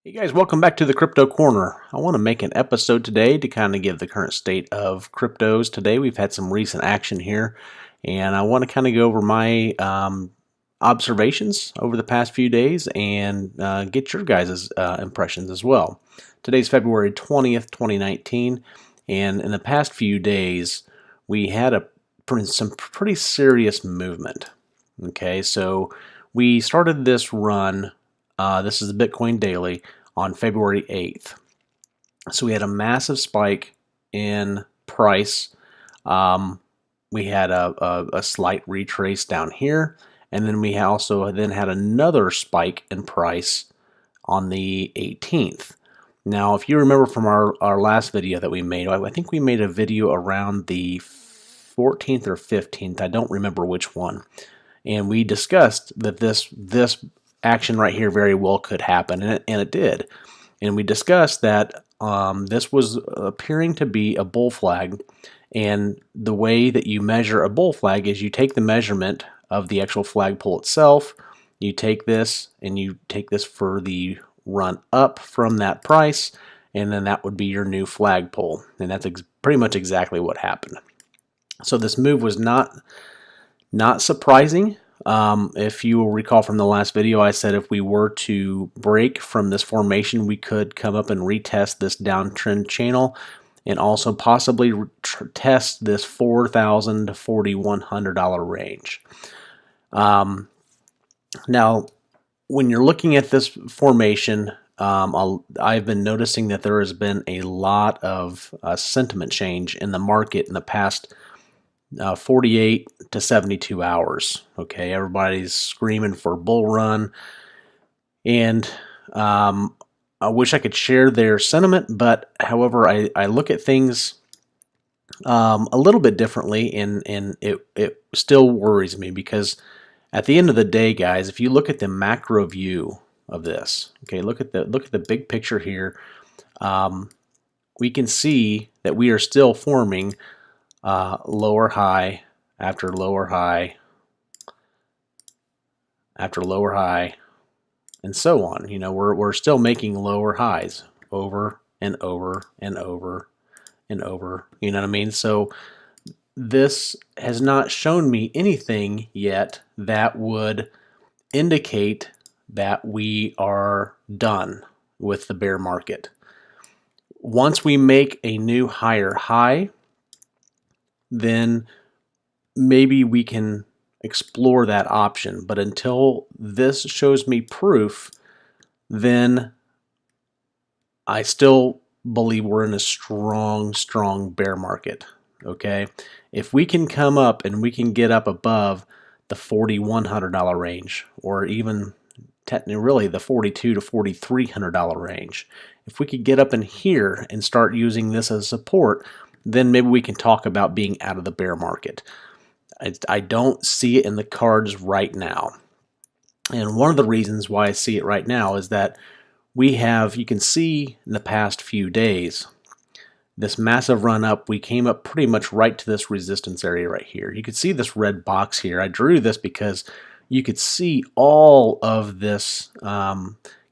Hey guys, welcome back to the Crypto Corner. I want to make an episode today to kind of give the current state of cryptos today. We've had some recent action here, and I want to kind of go over my observations over the past few days and get your guys' impressions as well. Today's February 20th, 2019, and in the past few days, we had some pretty serious movement. Okay, so we started this run. This is the Bitcoin Daily on February 8th. So we had a massive spike in price. We had a slight retrace down here, and then we also had another spike in price on the 18th. Now, if you remember from our last video that we made, I think we made a video around the 14th or 15th. I don't remember which one. And we discussed that this action right here very well could happen, and it did. And we discussed that this was appearing to be a bull flag, and the way that you measure a bull flag is you take the measurement of the actual flagpole itself, you take this and you take this for the run up from that price, and then that would be your new flagpole, and that's pretty much exactly what happened. So this move was not surprising. If you will recall from the last video, I said if we were to break from this formation, we could come up and retest this downtrend channel and also possibly test this $4,000 to $4,100 range. Now, when you're looking at this formation, I've been noticing that there has been a lot of sentiment change in the market in the past 48 to 72 hours. Okay, everybody's screaming for bull run, and I wish I could share their sentiment, but however, I look at things a little bit differently, and it still worries me, because at the end of the day, guys, if you look at the macro view of this, okay, look at the big picture here, we can see that we are still forming lower high after lower high after lower high, and so on. You know, we're still making lower highs over and over and over and over. You know what I mean? So this has not shown me anything yet that would indicate that we are done with the bear market. Once we make a new higher high, then maybe we can explore that option. But until this shows me proof, then I still believe we're in a strong bear market. Okay, if we can come up and we can get up above the $4,100 range, or even technically really the $4,200 to $4,300 range, if we could get up in here and start using this as support, then maybe we can talk about being out of the bear market. I don't see it in the cards right now. And one of the reasons why I see it right now is that we have, you can see in the past few days, this massive run up. We came up pretty much right to this resistance area right here. You could see this red box here. I drew this because you could see all of this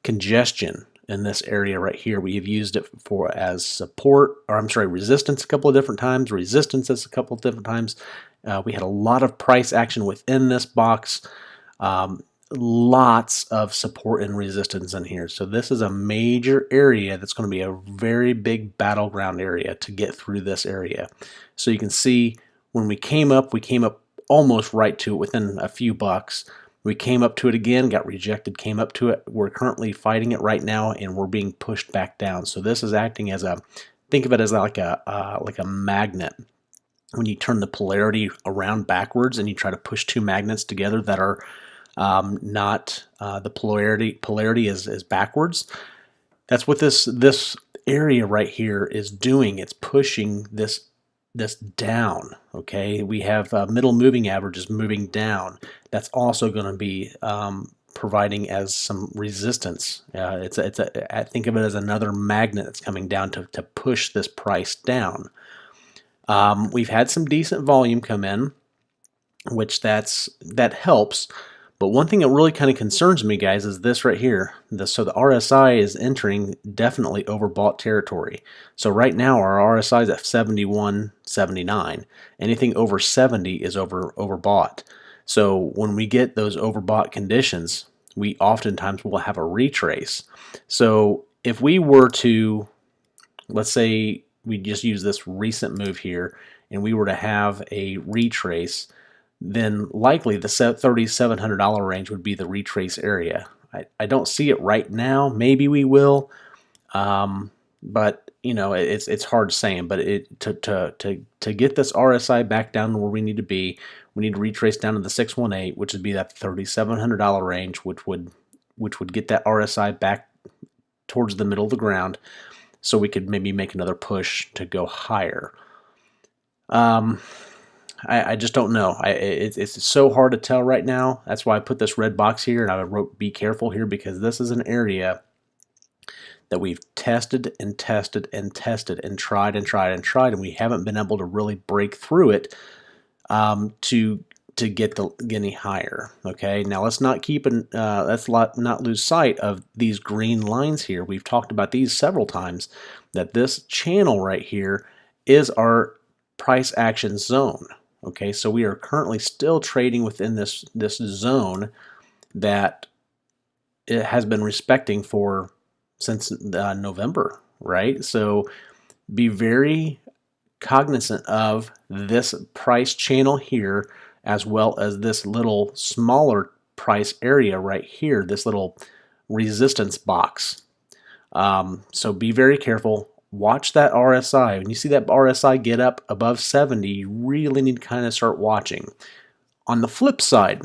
congestion in this area right here. We have used it for as support, or I'm sorry, resistance a couple of different times, resistance a couple of different times. We had a lot of price action within this box, lots of support and resistance in here. So this is a major area that's going to be a very big battleground area to get through this area. So you can see when we came up almost right to it within a few bucks. We came up to it again, got rejected, came up to it. We're currently fighting it right now, and we're being pushed back down. So this is acting as think of it as like a magnet. When you turn the polarity around backwards and you try to push two magnets together that are not the polarity is backwards. That's what this area right here is doing. It's pushing this down. Okay, we have middle moving averages moving down. That's also going to be providing as some resistance. I think of it as another magnet that's coming down to push this price down. We've had some decent volume come in, which that helps, But one thing that really kind of concerns me, guys, is this right here. So the RSI is entering definitely overbought territory. So right now our RSI is at 71.79. Anything over 70 is overbought. So when we get those overbought conditions, we oftentimes will have a retrace. So if we were to, let's say we just use this recent move here, and we were to have a retrace, then likely the $3,700 range would be the retrace area. I don't see it right now. Maybe we will, but you know, it's hard saying. But to get this RSI back down to where we need to be, we need to retrace down to the 618, which would be that $3,700 range, which would get that RSI back towards the middle of the ground, so we could maybe make another push to go higher. I just don't know. It's so hard to tell right now. That's why I put this red box here, and I wrote be careful here, because this is an area that we've tested and tested and tested and tried and tried and tried, and we haven't been able to really break through it to get any higher. Okay, now let's not not lose sight of these green lines here. We've talked about these several times, that this channel right here is our price action zone. Okay, so we are currently still trading within this zone that it has been respecting since November, right? So be very cognizant of this price channel here, as well as this little smaller price area right here, this little resistance box. So be very careful. Watch that RSI. When you see that RSI get up above 70, you really need to kind of start watching. On the flip side,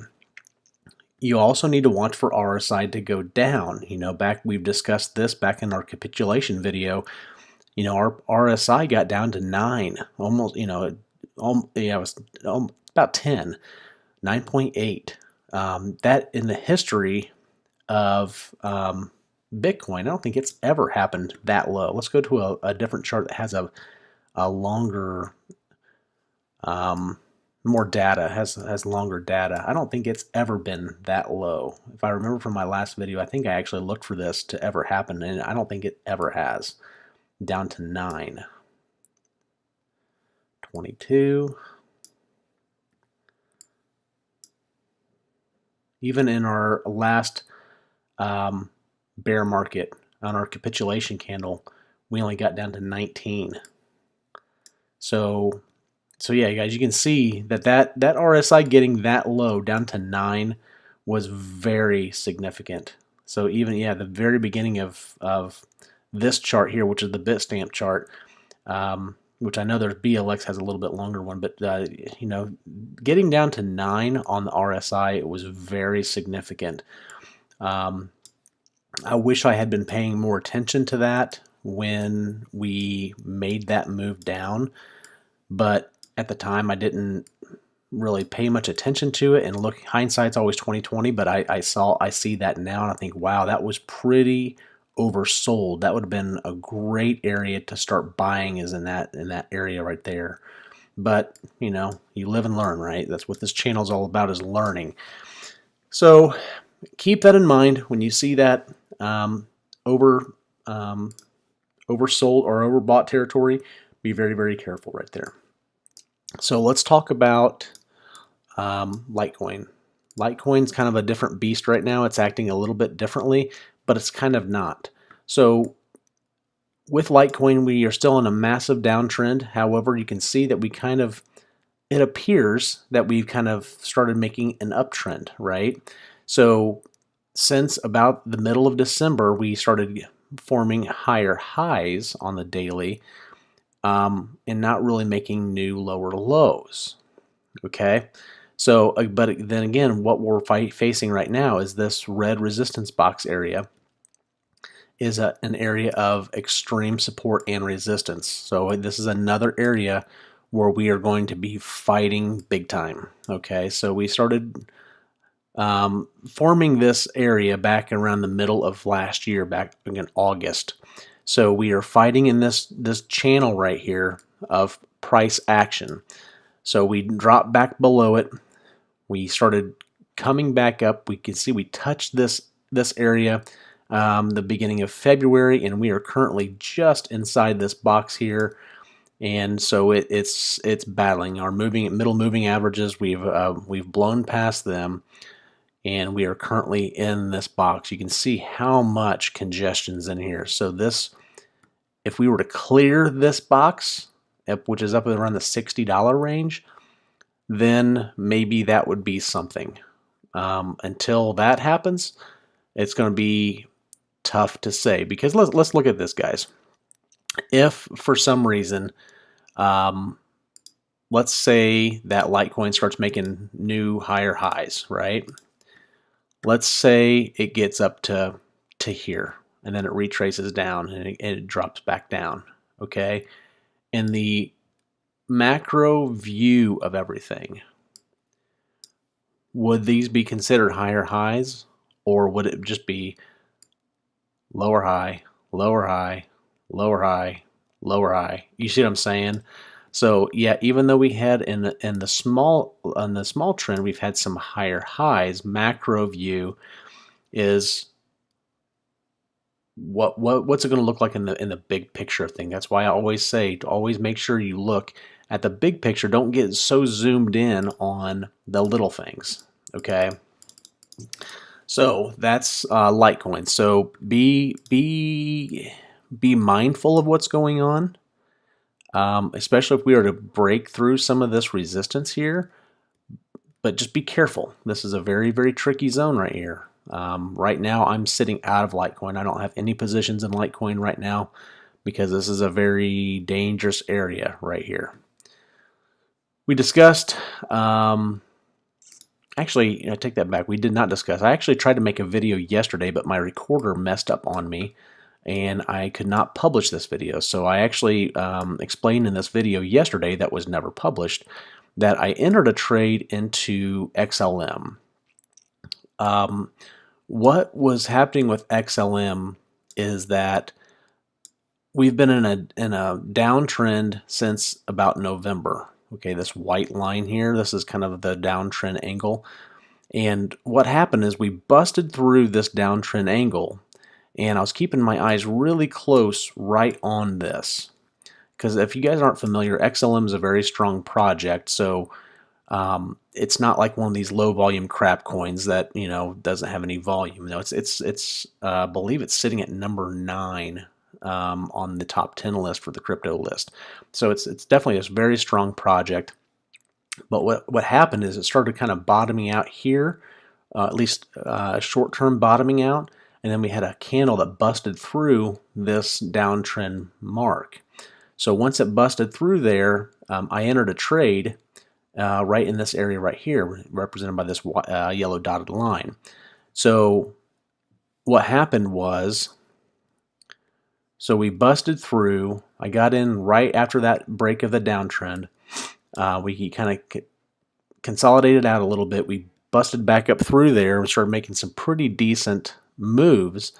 you also need to watch for RSI to go down. You know, we've discussed this back in our capitulation video. You know, our RSI got down to 9, almost, you know, yeah, it was about 10, 9.8. That in the history of Bitcoin, I don't think it's ever happened that low. Let's go to a different chart that has a longer, more data, has longer data. I don't think it's ever been that low. If I remember from my last video, I think I actually looked for this to ever happen, and I don't think it ever has. Down to 9. 22. Even in our last bear market on our capitulation candle, we only got down to 19. So yeah, guys, you can see that RSI getting that low down to 9 was very significant. So even, yeah, the very beginning of this chart here, which is the Bitstamp chart, which I know there's BLX has a little bit longer one, but you know, getting down to 9 on the RSI, it was very significant. I wish I had been paying more attention to that when we made that move down, but at the time I didn't really pay much attention to it. And look, hindsight's always 20/20, but I see that now, and I think, wow, that was pretty oversold. That would have been a great area to start buying, is in that area right there. But you know, you live and learn, right? That's what this channel is all about, is learning. So keep that in mind when you see that oversold or overbought territory. Be very, very careful right there. So let's talk about Litecoin. Litecoin's kind of a different beast right now. It's acting a little bit differently, but it's kind of not. So with Litecoin, we are still in a massive downtrend. However, you can see that it appears that we've kind of started making an uptrend, right? So since about the middle of December, we started forming higher highs on the daily, and not really making new lower lows. Okay, so but then again, what we're facing right now is this red resistance box area is an area of extreme support and resistance. So this is another area where we are going to be fighting big time. Okay, so we started forming this area back around the middle of last year, back in August. So we are fighting in this channel right here of price action. So we dropped back below it. We started coming back up. We can see we touched this area the beginning of February, and we are currently just inside this box here. And so it's battling our middle moving averages. We've blown past them, and we are currently in this box. You can see how much congestion's in here. So this, if we were to clear this box, which is up around the $60 range, then maybe that would be something. Until that happens, it's going to be tough to say, because let's look at this, guys. If for some reason, let's say that Litecoin starts making new higher highs, right? Let's say it gets up to here, and then it retraces down, and it drops back down, okay? In the macro view of everything, would these be considered higher highs, or would it just be lower high, lower high, lower high, lower high? You see what I'm saying? So yeah, even though we had in the small trend, we've had some higher highs. Macro view is what's it going to look like in the big picture thing. That's why I always say to always make sure you look at the big picture. Don't get so zoomed in on the little things. Okay. So that's Litecoin. So be mindful of what's going on, especially if we are to break through some of this resistance here. But just be careful. This is a very, very tricky zone right here. Right now, I'm sitting out of Litecoin. I don't have any positions in Litecoin right now because this is a very dangerous area right here. We discussed. Actually, I take that back. We did not discuss. I actually tried to make a video yesterday, but my recorder messed up on me, and I could not publish this video. So I actually explained in this video yesterday that was never published that I entered a trade into XLM. What was happening with XLM is that we've been in a downtrend since about November. Okay, this white line here, this is kind of the downtrend angle. And what happened is we busted through this downtrend angle, and I was keeping my eyes really close right on this. Because if you guys aren't familiar, XLM is a very strong project, so it's not like one of these low volume crap coins that, you know, doesn't have any volume. No, it's I believe it's sitting at number 9 on the top 10 list for the crypto list. So it's definitely a very strong project. But what happened is it started kind of bottoming out here, at least short-term bottoming out, and then we had a candle that busted through this downtrend mark. So once it busted through there, I entered a trade right in this area right here, represented by this yellow dotted line. So what happened was, so we busted through. I got in right after that break of the downtrend. We kind of consolidated out a little bit. We busted back up through there and started making some pretty decent moves.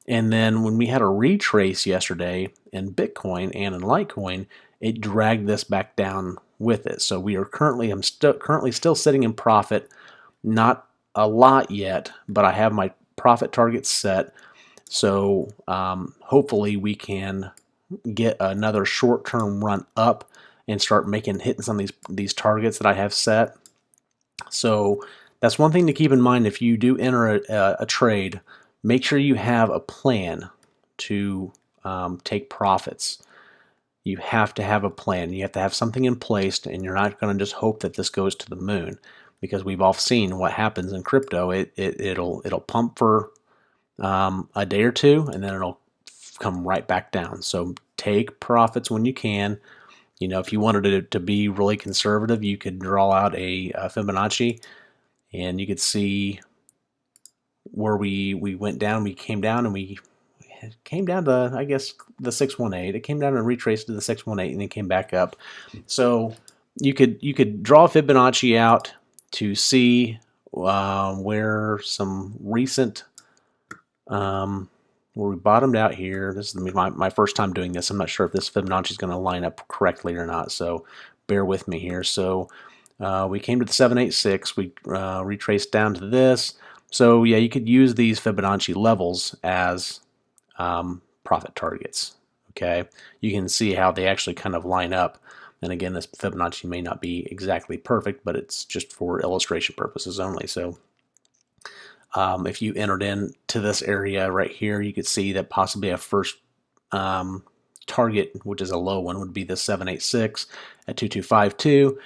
And then when we had a retrace yesterday in Bitcoin and in Litecoin, it dragged this back down with it. So we are currently, I'm currently still sitting in profit, not a lot yet, but I have my profit targets set. So hopefully we can get another short-term run up and start hitting some of these targets that I have set. So that's one thing to keep in mind. If you do enter a trade, make sure you have a plan to take profits. You have to have a plan. You have to have something in place, and you're not going to just hope that this goes to the moon, because we've all seen what happens in crypto. It'll pump for a day or two, and then it'll come right back down. So take profits when you can. You know, if you wanted it to be really conservative, you could draw out a Fibonacci, and you could see where we went down. We came down, and we came down to, I guess, the 618. It came down and retraced to the 618, and then came back up. So you could draw a Fibonacci out to see where some recent where we bottomed out here. This is my first time doing this. I'm not sure if this Fibonacci is going to line up correctly or not, so bear with me here. So We came to the 786. We retraced down to this. So yeah, you could use these Fibonacci levels as profit targets. Okay, you can see how they actually kind of line up. And again, this Fibonacci may not be exactly perfect, but it's just for illustration purposes only. So if you entered into this area right here, you could see that possibly a first target, which is a low one, would be the 786 at 2252.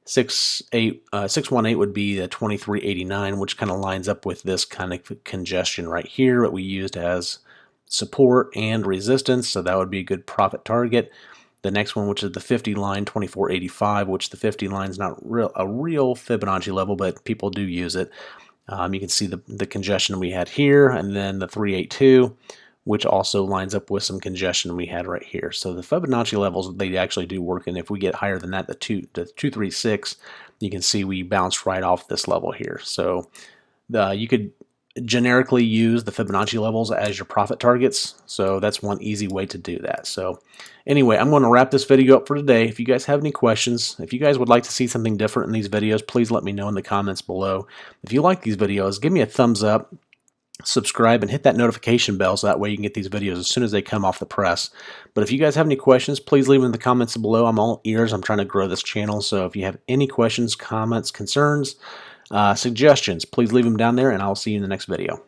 618 would be the 2389, which kind of lines up with this kind of congestion right here that we used as support and resistance, so that would be a good profit target. The next one, which is the 50 line, 2485, which the 50 line is not a real Fibonacci level, but people do use it. You can see the congestion we had here, and then the 382, which also lines up with some congestion we had right here. So the Fibonacci levels, they actually do work, and if we get higher than that, the 236, you can see we bounced right off this level here. So you could generically use the Fibonacci levels as your profit targets, so that's one easy way to do that. So anyway, I'm going to wrap this video up for today. If you guys have any questions, if you guys would like to see something different in these videos, please let me know in the comments below. If you like these videos, give me a thumbs up, subscribe, and hit that notification bell so that way you can get these videos as soon as they come off the press. But if you guys have any questions, please leave them in the comments below. I'm all ears. I'm trying to grow this channel, so if you have any questions, comments, concerns, suggestions, please leave them down there, and I'll see you in the next video.